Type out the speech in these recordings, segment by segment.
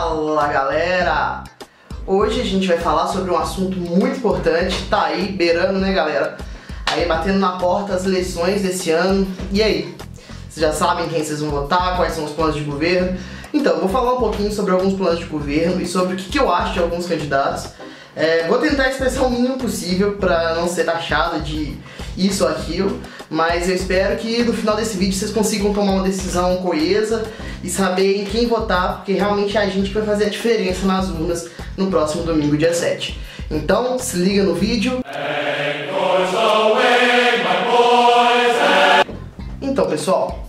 Fala galera! Hoje a gente vai falar sobre um assunto muito importante, tá aí beirando, né galera? Aí batendo na porta as eleições desse ano. E aí? Vocês já sabem quem vocês vão votar, quais são os planos de governo? Então, eu vou falar um pouquinho sobre alguns planos de governo e sobre o que eu acho de alguns candidatos. Vou tentar expressar o mínimo possível para não ser taxado de isso ou aquilo, mas eu espero que no final desse vídeo vocês consigam tomar uma decisão coesa e saber em quem votar, porque realmente é a gente que vai fazer a diferença nas urnas no próximo domingo, dia 7. Então, se liga no vídeo. Então, pessoal,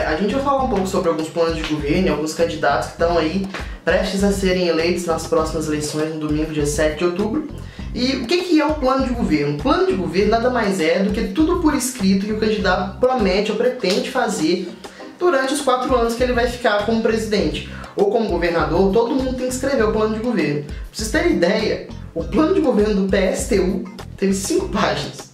a gente vai falar um pouco sobre alguns planos de governo e alguns candidatos que estão aí prestes a serem eleitos nas próximas eleições no domingo, dia 7 de outubro. E o que é um plano de governo? Um plano de governo nada mais é do que tudo por escrito que o candidato promete ou pretende fazer durante os 4 anos que ele vai ficar como presidente ou como governador. Todo mundo tem que escrever o plano de governo. Pra vocês terem ideia, o plano de governo do PSTU teve 5 páginas.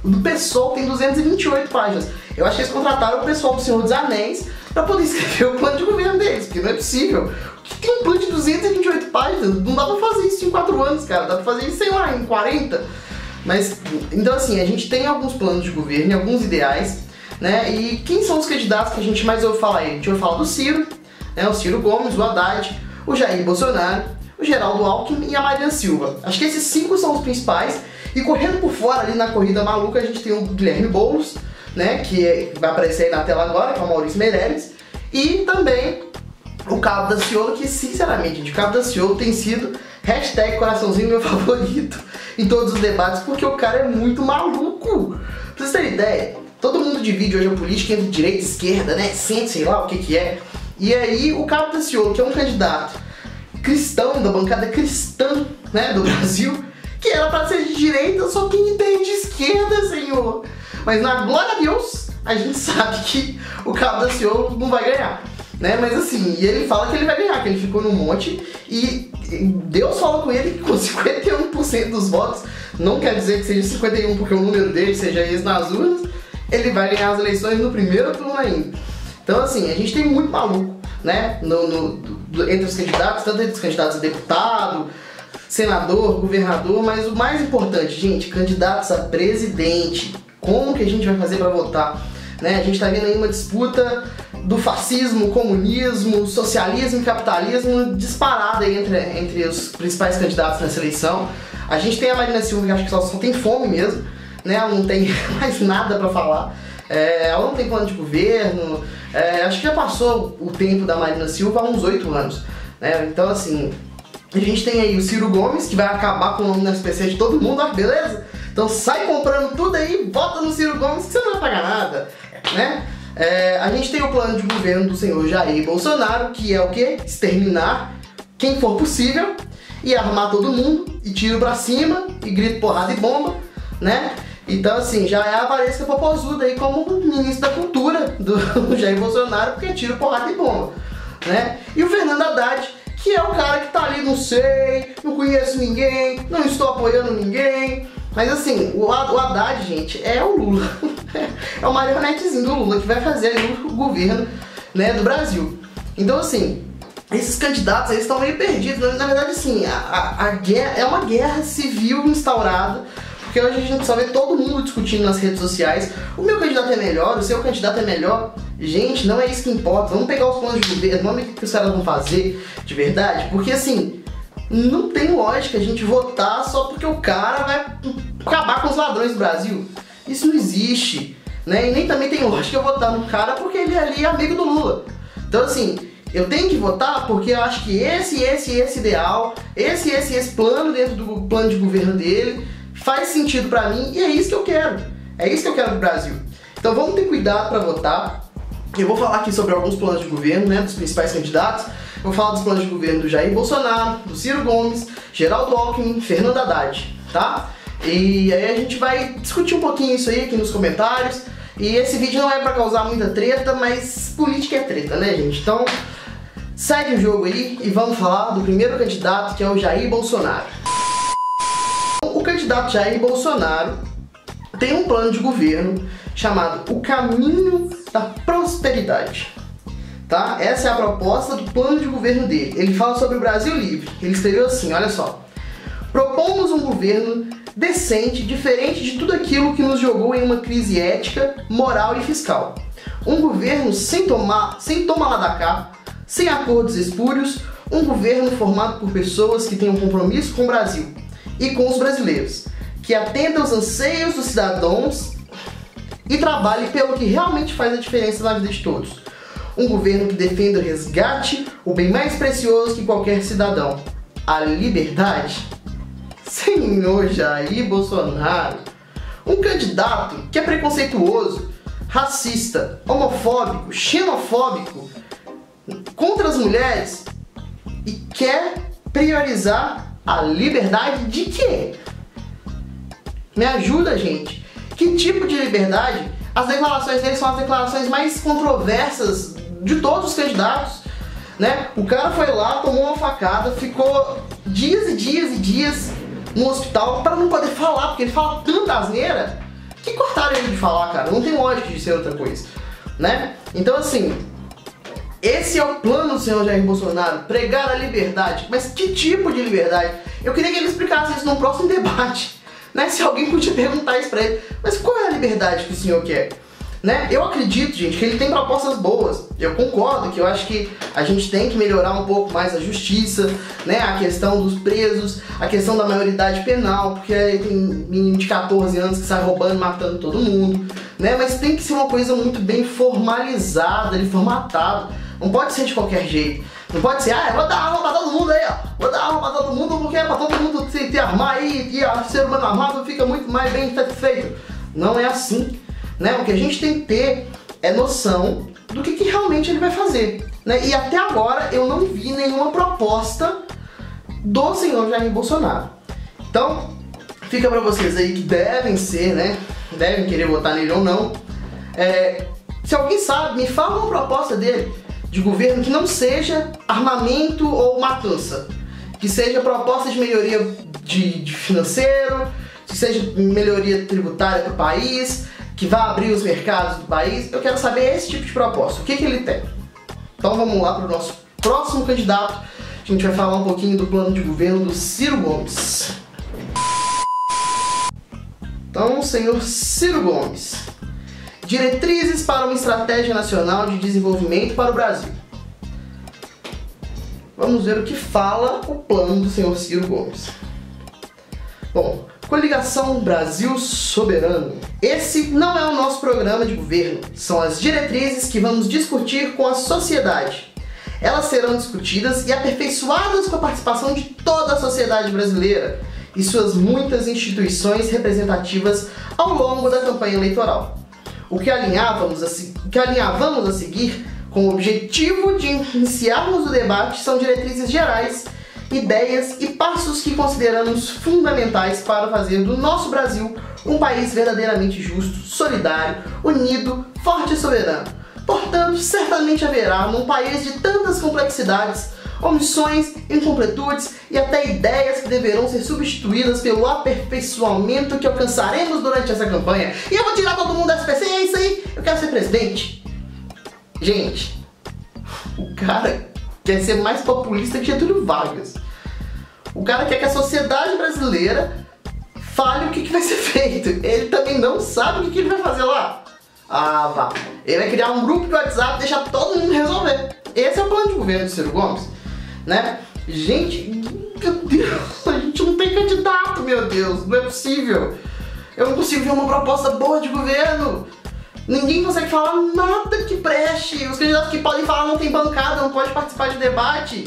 O do PSOL tem 228 páginas. Eu acho que eles contrataram o pessoal do Senhor dos Anéis para poder escrever o plano de governo deles, porque não é possível. Tem um plano de 228 páginas, não dá pra fazer isso em 4 anos, cara. Dá pra fazer isso, sei lá, em 40. Mas, então assim, a gente tem alguns planos de governo e alguns ideais, né? E quem são os candidatos que a gente mais ouve falar aí? A gente ouve falar do Ciro, né? O Ciro Gomes, o Haddad, o Jair Bolsonaro, o Geraldo Alckmin e a Marina Silva. Acho que esses 5 são os principais. E correndo por fora ali na corrida maluca, a gente tem o Guilherme Boulos, né? Que vai aparecer aí na tela agora, que é o Maurício Meirelles. E também o Cabo Daciolo, que sinceramente, gente, o Cabo Daciolo tem sido #coraçãozinho meu favorito em todos os debates, porque o cara é muito maluco. Pra vocês terem ideia, todo mundo divide hoje a política entre direita e esquerda, né? Centro, sei lá o que é. E aí o Cabo Daciolo, que é um candidato cristão, da bancada cristã, né, do Brasil, que era pra ser de direita, só quem tem de esquerda, senhor. Mas na glória a Deus, a gente sabe que o Cabo Daciolo não vai ganhar, né? Mas assim, e ele fala que ele vai ganhar, que ele ficou no monte e Deus fala com ele que com 51% dos votos, não quer dizer que seja 51 porque o número dele seja esse nas urnas, ele vai ganhar as eleições no primeiro turno ainda. Então assim, a gente tem muito maluco, né? Entre os candidatos, tanto entre os candidatos a deputado, senador, governador, mas o mais importante, gente, candidatos a presidente. Como que a gente vai fazer para votar? Né? A gente está vendo aí uma disputa do fascismo, comunismo, socialismo e capitalismo disparada aí entre os principais candidatos nessa eleição. A gente tem a Marina Silva, que acho que só tem fome mesmo, né? Ela não tem mais nada para falar. Ela não tem plano de governo. Acho que já passou o tempo da Marina Silva há uns 8 anos. Né? Então assim, a gente tem aí o Ciro Gomes, que vai acabar com o nome na SPC de todo mundo, ó, beleza? Então sai comprando tudo aí, vota no Ciro Gomes que você não vai pagar nada, né? A gente tem o plano de governo do senhor Jair Bolsonaro, que é o quê? Exterminar quem for possível e armar todo mundo, e tiro pra cima, e grito, porrada e bomba, né? Então assim, já é a Valesca Popozuda aí como ministro da cultura do Jair Bolsonaro, porque tiro, porrada e bomba, né? E o Fernando Haddad, que é o cara que tá ali, não sei, não conheço ninguém, não estou apoiando ninguém. Mas assim, o Haddad, gente, é o Lula. É o marionetezinho do Lula que vai fazer ali o governo, né, do Brasil. Então assim, esses candidatos eles estão meio perdidos. Na verdade assim, a guerra é uma guerra civil instaurada, porque hoje a gente só vê todo mundo discutindo nas redes sociais. O meu candidato é melhor, o seu candidato é melhor. Gente, não é isso que importa. Vamos pegar os planos de governo, vamos ver o que os caras vão fazer de verdade. Porque assim, não tem lógica a gente votar só porque o cara vai acabar com os ladrões do Brasil. Isso não existe, né? E nem também tem lógica eu votar no cara porque ele ali é amigo do Lula. Então assim, eu tenho que votar porque eu acho que esse ideal, esse plano dentro do plano de governo dele faz sentido pra mim e é isso que eu quero. É isso que eu quero pro Brasil. Então vamos ter cuidado pra votar. Eu vou falar aqui sobre alguns planos de governo, né, dos principais candidatos. Eu vou falar dos planos de governo do Jair Bolsonaro, do Ciro Gomes, Geraldo Alckmin, Fernando Haddad, tá? E aí a gente vai discutir um pouquinho isso aí aqui nos comentários. E esse vídeo não é pra causar muita treta, mas política é treta, né, gente? Então segue o jogo aí e vamos falar do primeiro candidato, que é o Jair Bolsonaro. O candidato Jair Bolsonaro tem um plano de governo chamado O Caminho da Prosperidade. tá? Essa é a proposta do plano de governo dele. Ele fala sobre o Brasil livre. Ele escreveu assim, olha só. Propomos um governo decente, diferente de tudo aquilo que nos jogou em uma crise ética, moral e fiscal. Um governo sem toma lá da cá, sem acordos espúrios, um governo formado por pessoas que tenham compromisso com o Brasil e com os brasileiros, que atenda aos anseios dos cidadãos e trabalhe pelo que realmente faz a diferença na vida de todos. Um governo que defenda o resgate, o bem mais precioso que qualquer cidadão, a liberdade. Senhor Jair Bolsonaro, um candidato que é preconceituoso, racista, homofóbico, xenofóbico, contra as mulheres e quer priorizar a liberdade de quê? Me ajuda, gente. Que tipo de liberdade? As declarações dele são as declarações mais controversas de todos os candidatos, né? O cara foi lá, tomou uma facada, ficou dias e dias e dias no hospital para não poder falar, porque ele fala tanta asneira que cortaram ele de falar, cara. Não tem lógica de ser outra coisa, né? Então, assim, esse é o plano do senhor Jair Bolsonaro, pregar a liberdade. Mas que tipo de liberdade? Eu queria que ele explicasse isso num próximo debate, né? Se alguém podia perguntar isso pra ele. Mas qual é a liberdade que o senhor quer? Né? Eu acredito, gente, que ele tem propostas boas. Eu concordo que eu acho que a gente tem que melhorar um pouco mais a justiça, né? A questão dos presos, a questão da maioridade penal, porque tem menino de 14 anos que sai roubando, matando todo mundo, né? Mas tem que ser uma coisa muito bem formalizada, formatada. Não pode ser de qualquer jeito. Não pode ser, eu vou dar arma pra todo mundo aí, ó. Vou dar arma pra todo mundo porque é pra todo mundo se armar aí e o ser humano armado fica muito mais bem satisfeito. Não é assim. Né? O que a gente tem que ter é noção do que realmente ele vai fazer, né? E até agora eu não vi nenhuma proposta do senhor Jair Bolsonaro. Então, fica pra vocês aí que devem ser, né? Devem querer votar nele ou não. Se alguém sabe, me fala uma proposta dele de governo que não seja armamento ou matança. Que seja proposta de melhoria de financeiro, que seja melhoria tributária para o país, que vá abrir os mercados do país. Eu quero saber esse tipo de proposta, o que ele tem. Então vamos lá para o nosso próximo candidato. A gente vai falar um pouquinho do plano de governo do Ciro Gomes. Então, senhor Ciro Gomes. Diretrizes para uma estratégia nacional de desenvolvimento para o Brasil. Vamos ver o que fala o plano do senhor Ciro Gomes. Bom, Coligação Brasil Soberano. Esse não é o nosso programa de governo, são as diretrizes que vamos discutir com a sociedade. Elas serão discutidas e aperfeiçoadas com a participação de toda a sociedade brasileira e suas muitas instituições representativas ao longo da campanha eleitoral. O que alinhavamos a seguir com o objetivo de iniciarmos o debate são diretrizes gerais, ideias e passos que consideramos fundamentais para fazer do nosso Brasil um país verdadeiramente justo, solidário, unido, forte e soberano. Portanto, certamente haverá, num país de tantas complexidades, omissões, incompletudes e até ideias que deverão ser substituídas pelo aperfeiçoamento que alcançaremos durante essa campanha. E eu vou tirar todo mundo dessa PC, é isso aí, eu quero ser presidente. Gente, o cara quer ser mais populista que Getúlio Vargas. O cara quer que a sociedade brasileira fale o que vai ser feito. Ele também não sabe o que ele vai fazer lá. Ah, vá. Ele vai criar um grupo de WhatsApp e deixar todo mundo resolver. Esse é o plano de governo do Ciro Gomes, né? Gente, meu Deus, a gente não tem candidato, meu Deus, não é possível. Eu não consigo ver uma proposta boa de governo. Ninguém consegue falar nada que preste. Os candidatos que podem falar não tem bancada, não pode participar de debate.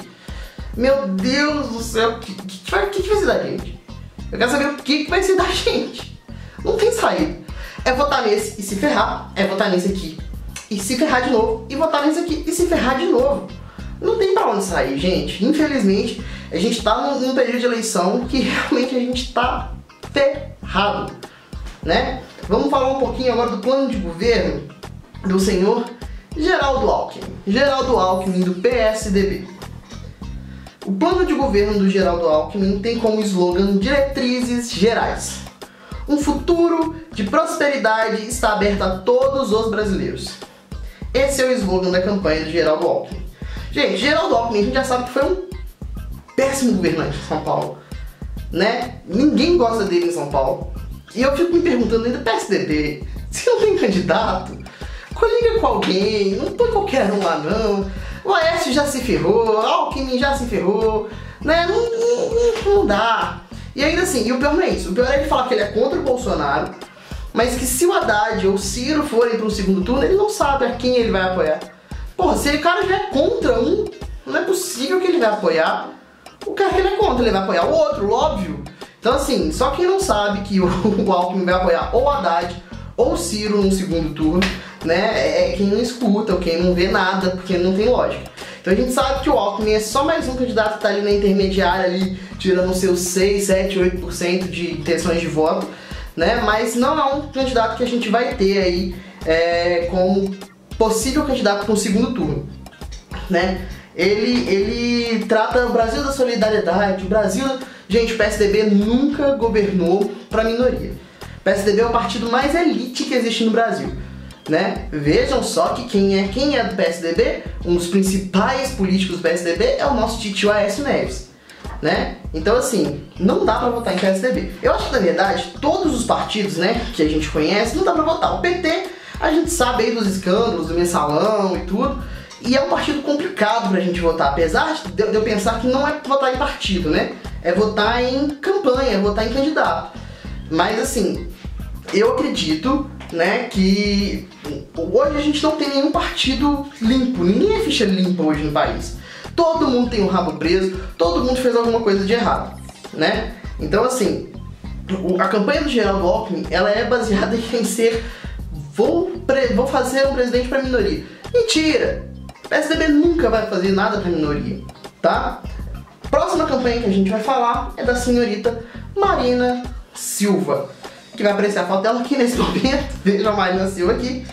Meu Deus do céu, o que vai ser da gente? Eu quero saber o que vai ser da gente. Não tem saída. É votar nesse e se ferrar. É votar nesse aqui e se ferrar de novo. E votar nesse aqui e se ferrar de novo. Não tem pra onde sair, gente. Infelizmente, a gente tá num período de eleição que realmente a gente tá ferrado, né? Vamos falar um pouquinho agora do plano de governo do senhor Geraldo Alckmin. Geraldo Alckmin, do PSDB. O plano de governo do Geraldo Alckmin tem como slogan diretrizes gerais. Um futuro de prosperidade está aberto a todos os brasileiros. Esse é o slogan da campanha do Geraldo Alckmin. Gente, Geraldo Alckmin, a gente já sabe que foi um péssimo governante de São Paulo, né? Ninguém gosta dele em São Paulo. E eu fico me perguntando ainda, PSDB, se não tem candidato, coliga com alguém, não põe qualquer um lá não. O Aécio já se ferrou, Alckmin já se ferrou, né? Não dá. E ainda assim, e o pior não é isso, o pior é ele falar que ele é contra o Bolsonaro, mas que se o Haddad ou o Ciro forem para um segundo turno, ele não sabe a quem ele vai apoiar. Porra, se o cara já é contra um, não é possível que ele vai apoiar o cara que ele é contra, ele vai apoiar o outro, óbvio. Então assim, só quem não sabe que o Alckmin vai apoiar ou o Haddad ou o Ciro no segundo turno, né, é quem não escuta ou quem não vê nada, porque não tem lógica. Então a gente sabe que o Alckmin é só mais um candidato que tá ali na intermediária, ali, tirando os seus 6, 7, 8% de intenções de voto, né, mas não é um candidato que a gente vai ter aí como possível candidato para o segundo turno, né. Ele trata o Brasil da solidariedade, o Brasil... Gente, o PSDB nunca governou para minoria. O PSDB é o partido mais elite que existe no Brasil, né? Vejam só que quem é do PSDB, um dos principais políticos do PSDB é o nosso titio Aécio Neves, né? Então assim, não dá pra votar em PSDB. Eu acho que na verdade, todos os partidos, né, que a gente conhece, não dá pra votar. O PT, a gente sabe aí dos escândalos, do mensalão e tudo, e é um partido complicado pra gente votar, apesar de eu pensar que não é votar em partido, né? É votar em campanha, é votar em candidato. Mas assim, eu acredito, né, que hoje a gente não tem nenhum partido limpo, ninguém é ficha limpa hoje no país. Todo mundo tem um rabo preso, todo mundo fez alguma coisa de errado, né? Então assim, a campanha do Geraldo Alckmin, ela é baseada em ser vou fazer um presidente para minoria. Mentira! O PSDB nunca vai fazer nada para minoria, tá? Próxima campanha que a gente vai falar é da senhorita Marina Silva, que vai aparecer a foto dela aqui nesse momento. Veja a Marina Silva aqui.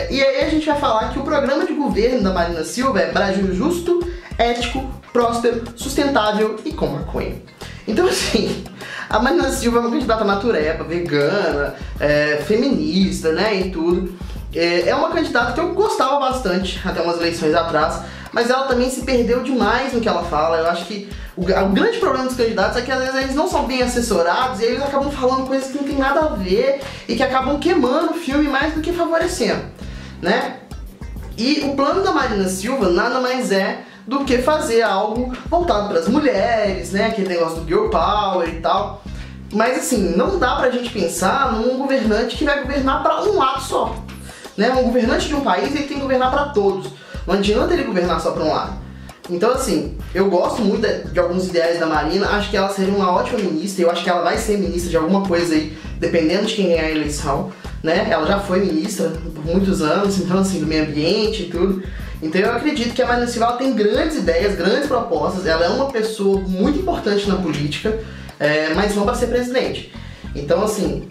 E aí a gente vai falar que o programa de governo da Marina Silva é Brasil justo, ético, próspero, sustentável e com maconha. Então assim, a Marina Silva é uma candidata natureba, vegana, feminista, né, e tudo. É uma candidata que eu gostava bastante até umas eleições atrás, mas ela também se perdeu demais no que ela fala. Eu acho que o grande problema dos candidatos é que às vezes eles não são bem assessorados e eles acabam falando coisas que não tem nada a ver e que acabam queimando o filme mais do que favorecendo, né? E o plano da Marina Silva nada mais é do que fazer algo voltado para as mulheres, né? Aquele negócio do girl power e tal. Mas assim, não dá pra gente pensar num governante que vai governar para um lado só, né? Um governante de um país, ele tem que governar para todos. Não adianta ele governar só para um lado. Então assim, eu gosto muito de alguns ideais da Marina, acho que ela seria uma ótima ministra, eu acho que ela vai ser ministra de alguma coisa aí, dependendo de quem ganhar a eleição, né? Ela já foi ministra por muitos anos, então assim, do meio ambiente e tudo. Então eu acredito que a Marina Silva tem grandes ideias, grandes propostas, ela é uma pessoa muito importante na política, mas não para ser presidente. Então assim,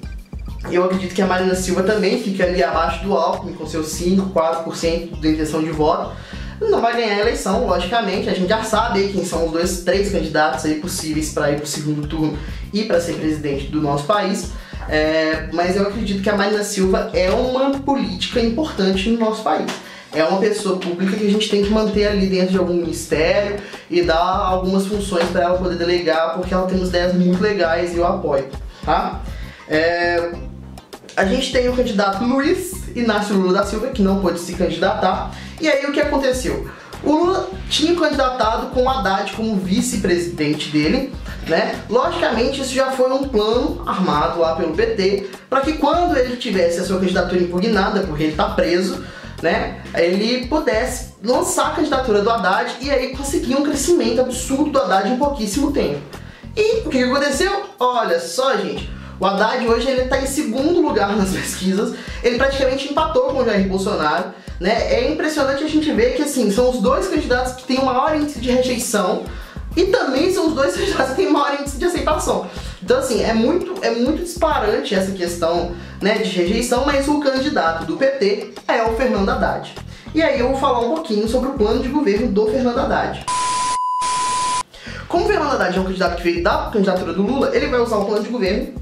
eu acredito que a Marina Silva também fica ali abaixo do Alckmin, com seus 5, 4% de intenção de voto. Não vai ganhar a eleição, logicamente, a gente já sabe aí quem são os 3 candidatos aí possíveis para ir para o segundo turno e para ser presidente do nosso país. Mas eu acredito que a Marina Silva é uma política importante no nosso país. É uma pessoa pública que a gente tem que manter ali dentro de algum ministério e dar algumas funções para ela poder delegar, porque ela tem umas ideias muito legais e eu apoio, tá? A gente tem o candidato Luiz Inácio Lula da Silva, que não pôde se candidatar. E aí o que aconteceu? O Lula tinha candidatado com o Haddad como vice-presidente dele, né? Logicamente isso já foi um plano armado lá pelo PT, para que quando ele tivesse a sua candidatura impugnada, porque ele está preso, né, ele pudesse lançar a candidatura do Haddad e aí conseguir um crescimento absurdo do Haddad em pouquíssimo tempo. E o que aconteceu? Olha só, gente, o Haddad hoje ele está em segundo lugar nas pesquisas, ele praticamente empatou com o Jair Bolsonaro, né? É impressionante a gente ver que assim, são os 2 candidatos que têm o maior índice de rejeição e também são os 2 candidatos que têm o maior índice de aceitação. Então assim, é muito disparante essa questão, né, de rejeição, mas o candidato do PT é o Fernando Haddad. E aí eu vou falar um pouquinho sobre o plano de governo do Fernando Haddad. Como o Fernando Haddad é um candidato que veio da candidatura do Lula, ele vai usar o plano de governo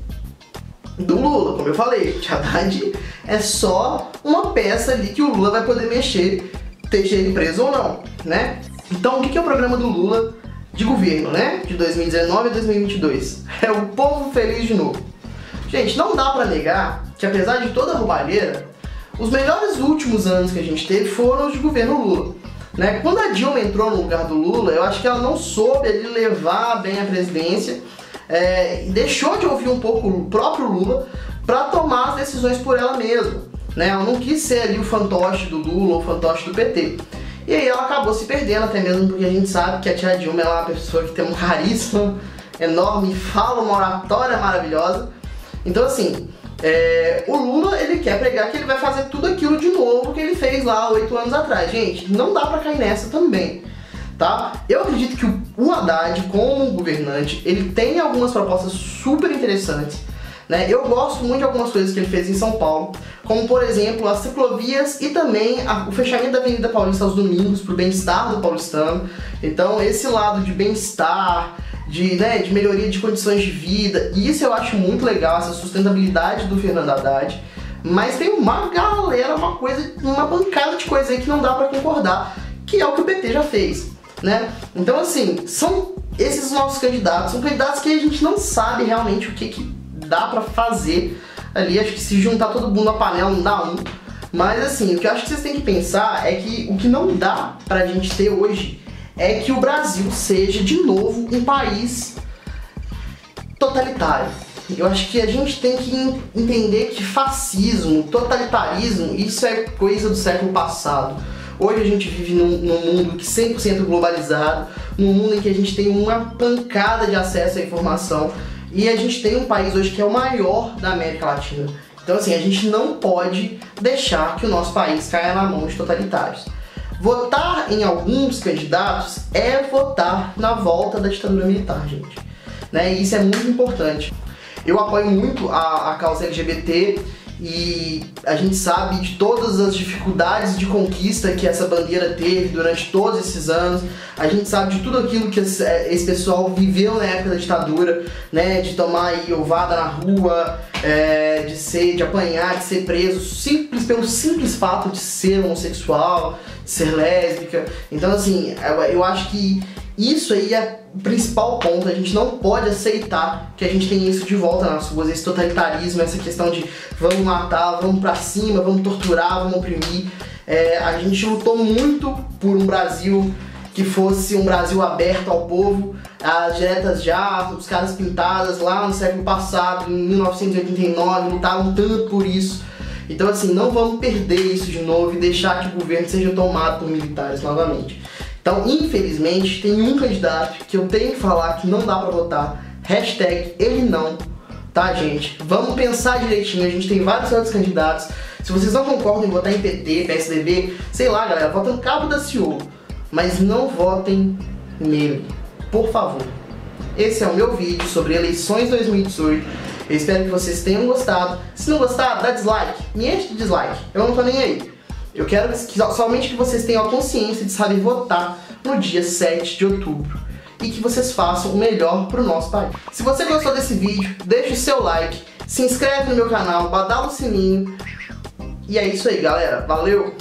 do Lula, como eu falei. Tia Haddad é só uma peça ali que o Lula vai poder mexer, esteja ele preso ou não, né? Então, o que é o programa do Lula de governo, né? De 2019 a 2022. É o povo feliz de novo. Gente, não dá pra negar que, apesar de toda a roubalheira, os melhores últimos anos que a gente teve foram os de governo Lula, né? Quando a Dilma entrou no lugar do Lula, eu acho que ela não soube ali levar bem a presidência, e deixou de ouvir um pouco o próprio Lula para tomar as decisões por ela mesma, né? Ela não quis ser ali o fantoche do Lula ou o fantoche do PT. E aí ela acabou se perdendo, até mesmo porque a gente sabe que a tia Dilma é uma pessoa que tem um carisma enorme, fala uma oratória maravilhosa. Então assim, o Lula, ele quer pregar que ele vai fazer tudo aquilo de novo que ele fez lá 8 anos atrás. Gente, não dá pra cair nessa também, tá? Eu acredito que o Haddad, como governante, ele tem algumas propostas super interessantes, né? Eu gosto muito de algumas coisas que ele fez em São Paulo, como por exemplo as ciclovias e também o fechamento da Avenida Paulista aos domingos para o bem-estar do paulistano. Então esse lado de bem-estar, de melhoria de condições de vida, e isso eu acho muito legal, essa sustentabilidade do Fernando Haddad. Mas tem uma galera, uma bancada de coisa aí que não dá para concordar, que é o que o PT já fez, né? Então assim, são esses nossos candidatos, são candidatos que a gente não sabe realmente o que dá pra fazer ali. Acho que se juntar todo mundo na panela não dá um. Mas assim, o que eu acho que vocês têm que pensar é que o que não dá pra gente ter hoje é que o Brasil seja de novo um país totalitário. Eu acho que a gente tem que entender que fascismo, totalitarismo, isso é coisa do século passado. Hoje a gente vive num mundo que 100% globalizado, num mundo em que a gente tem uma pancada de acesso à informação, e a gente tem um país hoje que é o maior da América Latina. Então assim, a gente não pode deixar que o nosso país caia na mão de totalitários. Votar em alguns candidatos é votar na volta da ditadura militar, gente, né? E isso é muito importante. Eu apoio muito a causa LGBT e a gente sabe de todas as dificuldades de conquista que essa bandeira teve durante todos esses anos. A gente sabe de tudo aquilo que esse pessoal viveu na época da ditadura, né? De tomar aí ovada na rua, de apanhar, de ser preso pelo simples fato de ser homossexual, de ser lésbica. Então assim, eu acho que isso aí é o principal ponto. A gente não pode aceitar que a gente tenha isso de volta nas ruas, esse totalitarismo, essa questão de vamos matar, vamos pra cima, vamos torturar, vamos oprimir. A gente lutou muito por um Brasil que fosse um Brasil aberto ao povo. As diretas já, os caras pintadas lá no século passado, em 1989, lutaram tanto por isso. Então assim, não vamos perder isso de novo e deixar que o governo seja tomado por militares novamente. Então, infelizmente, tem um candidato que eu tenho que falar que não dá pra votar. Hashtag ele não, tá, gente? Vamos pensar direitinho, a gente tem vários outros candidatos. Se vocês não concordam em votar em PT, PSDB, sei lá, galera, votem no Cabo Daciolo, mas não votem nele, por favor. Esse é o meu vídeo sobre eleições 2018. Eu espero que vocês tenham gostado. Se não gostar, dá dislike, me enche de dislike, eu não tô nem aí. Eu quero somente que vocês tenham a consciência de saber votar no dia 7 de outubro e que vocês façam o melhor para o nosso país. Se você gostou desse vídeo, deixe o seu like, se inscreve no meu canal, badala o sininho. E é isso aí, galera. Valeu!